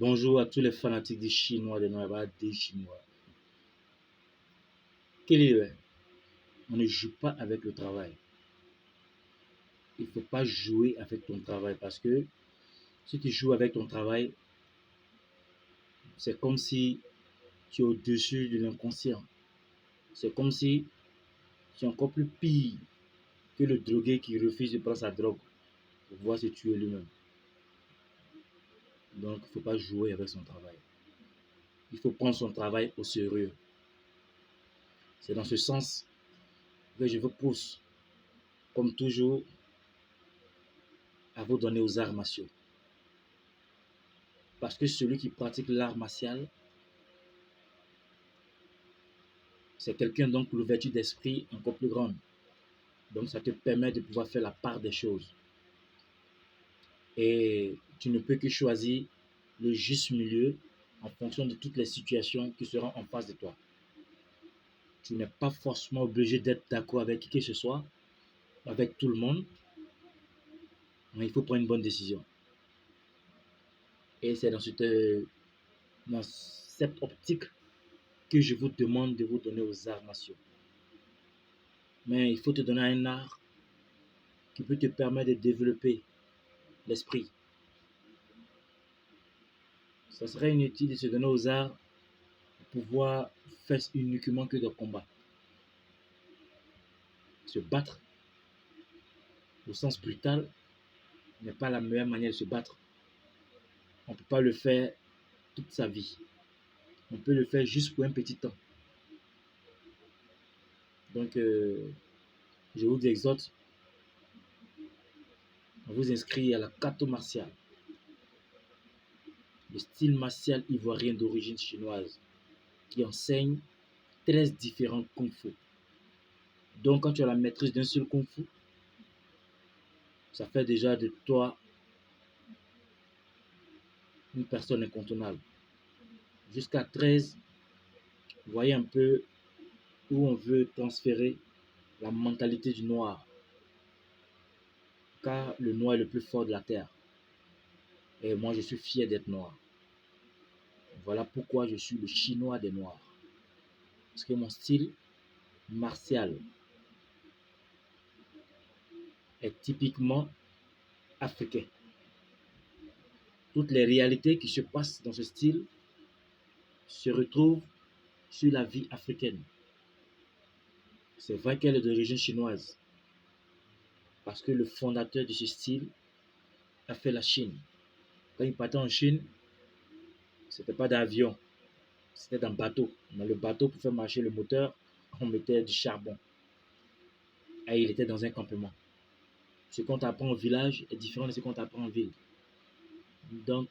Bonjour à tous les fanatiques des Chinois, des Chinois. Quel est le? On ne joue pas avec le travail. Il ne faut pas jouer avec ton travail parce que si tu joues avec ton travail, c'est comme si tu es au-dessus de l'inconscient. C'est comme si tu es encore plus pire que le drogué qui refuse de prendre sa drogue pour pouvoir se tuer lui-même. Donc, il ne faut pas jouer avec son travail. Il faut prendre son travail au sérieux. C'est dans ce sens que je vous pousse, comme toujours, à vous donner aux arts martiaux. Parce que celui qui pratique l'art martial, c'est quelqu'un donc pour l'ouverture d'esprit encore plus grande. Donc ça te permet de pouvoir faire la part des choses. Et tu ne peux que choisir le juste milieu en fonction de toutes les situations qui seront en face de toi. Tu n'es pas forcément obligé d'être d'accord avec qui que ce soit, avec tout le monde, mais il faut prendre une bonne décision. Et c'est dans cette optique que je vous demande de vous donner aux arts martiaux. Mais il faut te donner un art qui peut te permettre de développer l'esprit. Ça serait inutile de se donner aux arts pour pouvoir faire uniquement que des combats. Se battre au sens brutal n'est pas la meilleure manière de se battre. On ne peut pas le faire toute sa vie. On peut le faire juste pour un petit temps. Donc, je vous exhorte à vous inscrire à la Kato martiale, le style martial ivoirien d'origine chinoise, qui enseigne 13 différents kung-fu. Donc, quand tu as la maîtrise d'un seul kung-fu, ça fait déjà de toi une personne incontournable. Jusqu'à 13, vous voyez un peu où on veut transférer la mentalité du noir. Car le noir est le plus fort de la terre. Et moi, je suis fier d'être noir. Voilà pourquoi je suis le chinois des noirs. Parce que mon style martial est typiquement africain. Toutes les réalités qui se passent dans ce style se retrouvent sur la vie africaine. C'est vrai qu'elle est d'origine chinoise. Parce que le fondateur de ce style a fait la Chine. Quand il partait en Chine, c'était pas d'avion, c'était d'un bateau. Dans le bateau, pour faire marcher le moteur, on mettait du charbon. Et il était dans un campement. Ce qu'on t'apprend au village est différent de ce qu'on t'apprend en ville. Donc,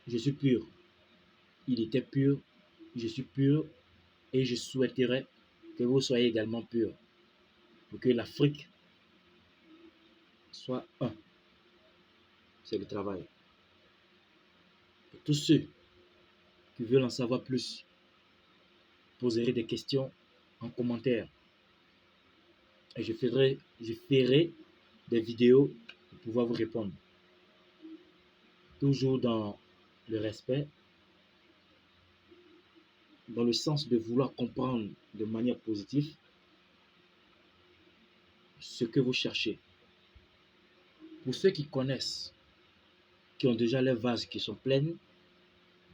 je suis pur. Il était pur, je suis pur, et je souhaiterais que vous soyez également pur. Pour que l'Afrique soit un. C'est le travail. Et tous ceux qui veulent en savoir plus, poserez des questions en commentaire. Et je ferai des vidéos pour pouvoir vous répondre. Toujours dans le respect, dans le sens de vouloir comprendre de manière positive ce que vous cherchez. Pour ceux qui connaissent, qui ont déjà les vases qui sont pleines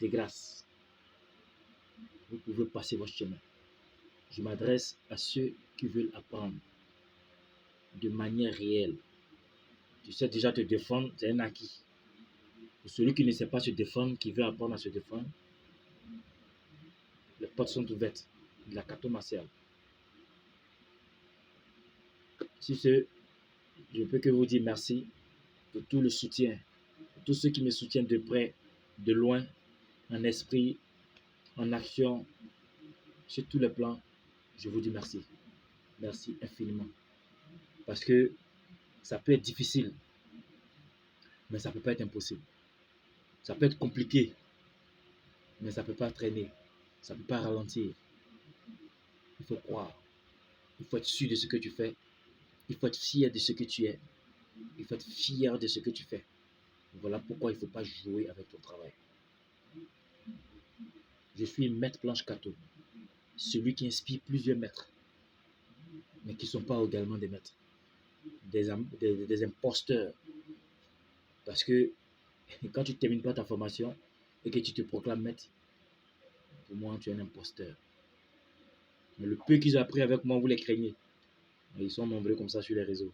de grâce, vous pouvez passer votre chemin. Je m'adresse à ceux qui veulent apprendre de manière réelle. Tu sais déjà te défendre, c'est un acquis. Pour celui qui ne sait pas se défendre, qui veut apprendre à se défendre, les portes sont ouvertes de la Kato martiale. Si ce, je ne peux que vous dire merci pour tout le soutien, pour tous ceux qui me soutiennent de près, de loin, en esprit, en action, sur tous les plans. Je vous dis merci. Merci infiniment. Parce que ça peut être difficile, mais ça ne peut pas être impossible. Ça peut être compliqué, mais ça ne peut pas traîner. Ça ne peut pas ralentir. Il faut croire. Il faut être sûr de ce que tu fais. Il faut être fier de ce que tu es. Il faut être fier de ce que tu fais. Voilà pourquoi il ne faut pas jouer avec ton travail. Je suis Maître Blanche Kato, celui qui inspire plusieurs maîtres, mais qui ne sont pas également des maîtres, des imposteurs. Parce que quand tu ne termines pas ta formation et que tu te proclames maître, pour moi, tu es un imposteur. Mais le peu qu'ils ont appris avec moi, vous les craignez. Ils sont nombreux comme ça sur les réseaux.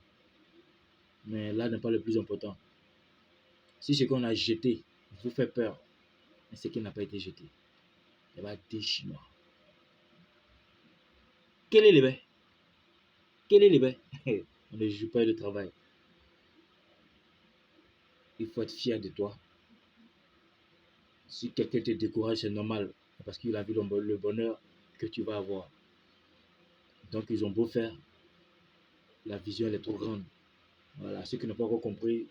Mais là n'est pas le plus important. Si ce qu'on a jeté vous fait peur, mais ce qui n'a pas été jeté, il va être des Chinois. Quel est le bain? Quel est le bain? On ne joue pas le travail. Il faut être fier de toi. Si quelqu'un te décourage, c'est normal. Parce qu'il a vu le bonheur que tu vas avoir. Donc ils ont beau faire, la vision elle est trop grande. Voilà, ceux qui n'ont pas encore compris,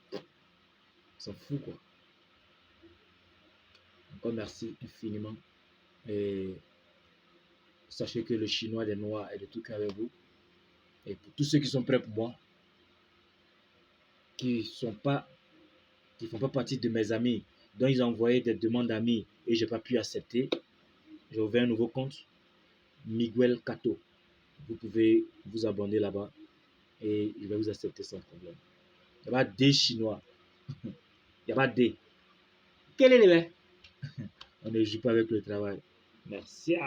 s'en fout quoi. Encore merci infiniment. Et sachez que le chinois des noirs est de tout cœur avec vous. Et pour tous ceux qui sont prêts pour moi, qui ne font pas partie de mes amis, dont ils ont envoyé des demandes d'amis et je n'ai pas pu accepter, j'ai ouvert un nouveau compte, Miguel Kato. Vous pouvez vous abonner là-bas et je vais vous accepter sans problème. Il n'y a pas des Chinois. Il n'y a pas des. Quel est le On ne joue pas avec le travail. Merci.